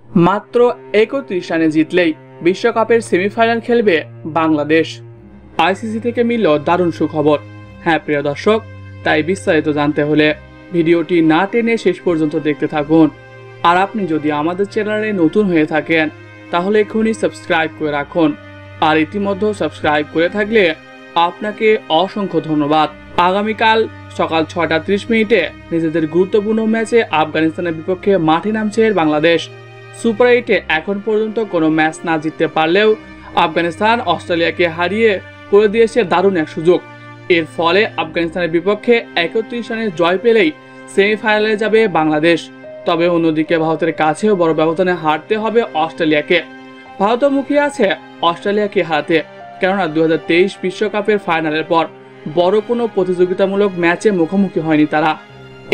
মাত্র ৩১ রানে জিতলেই বিশ্বকাপের সেমিফাইনাল খেলবে বাংলাদেশ। আইসিসি থেকে মিলল দারুণ সুখবর। হ্যাঁ প্রিয় দর্শক, তাই বিস্তারিত জানতে হলে ভিডিওটি না টেনে শেষ পর্যন্ত দেখতে থাকুন। আর আপনি যদি আমাদের চ্যানেলে নতুন হয়ে থাকেন তাহলে এখনই সাবস্ক্রাইব করে রাখুন। আর ইতিমধ্যে সাবস্ক্রাইব করে থাকলে আপনাকে অসংখ্য ধন্যবাদ। আগামীকাল সকাল 6:30 নিজেদের গুরুত্বপূর্ণ ম্যাচে আফগানিস্তানের বিপক্ষে মাঠে নামছে বাংলাদেশ। সুপার 8-এ এখন পর্যন্ত কোনো ম্যাচ না জিততে পারলেও আফগানিস্তান অস্ট্রেলিয়াকে হারিয়ে করে দিয়েছে দারুণ এক সুযোগ। এর ফলে আফগানিস্তানের বিপক্ষে ৩১ রানের জয় পেলেই সেমিফাইনালে যাবে বাংলাদেশ। তবে অন্যদিকে ভারতের কাছেও বড় ব্যবধানে হারতে হবে অস্ট্রেলিয়াকে। ভারতও মুখিয়ে আছে অস্ট্রেলিয়াকে হারাতে, কেননা 2023 বিশ্বকাপের ফাইনালের পর বড় কোনো প্রতিযোগিতামূলক ম্যাচে মুখোমুখি হয়নি তারা।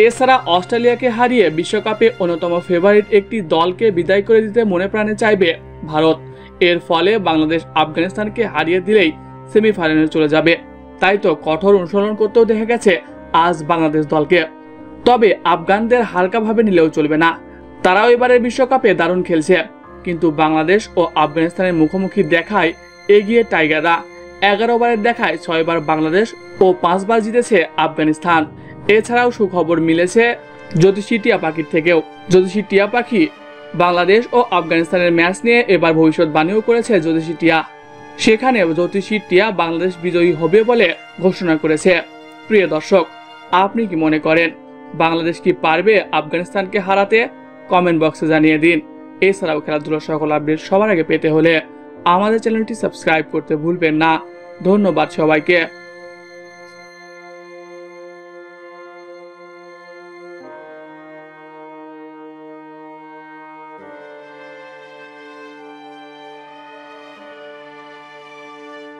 এছাড়া অস্ট্রেলিয়াকে হারিয়ে বিশ্বকাপে অন্যতম ফেভারিট একটি দলকে বিদায় করে দিতে মনে প্রাণে চাইবে ভারত। এর ফলে বাংলাদেশ আফগানিস্তানকে হারিয়ে দিলেই সেমিফাইনালে চলে যাবে। তাই তো কঠোর অনুশীলন করতেও দেখা গেছে আজ বাংলাদেশ দলকে। তবে আফগানদের হালকাভাবে নিলেও চলবে না, তারাও এবারের বিশ্বকাপে দারুণ খেলছে। কিন্তু বাংলাদেশ ও আফগানিস্তানের মুখোমুখি দেখায় এগিয়ে টাইগাররা। 11 ওভারের দেখায় 6 বার বাংলাদেশ ও 5 বার জিতেছে আফগানিস্তান। এছাড়াও সুখবর মিলেছে জ্যোতিষী টিয়া পাখির থেকেও। জ্যোতিষী টিয়া পাখি বাংলাদেশ ও আফগানিস্তানের ম্যাচ নিয়ে এবার ভবিষ্যৎবাণীও করেছে জ্যোতিষী টিয়া। সেখানে জ্যোতিষী টিয়া বাংলাদেশ বিজয়ী হবে বলে ঘোষণা করেছে। প্রিয় দর্শক, আপনি কি মনে করেন বাংলাদেশ কি পারবে আফগানিস্তানকে হারাতে? কমেন্ট বক্সে জানিয়ে দিন। এছাড়াও খেলাধুলার সকল আপডেট সবার আগে পেতে হলে আমাদের চ্যানেলটি সাবস্ক্রাইব করতে ভুলবেন না। ধন্যবাদ সবাইকে।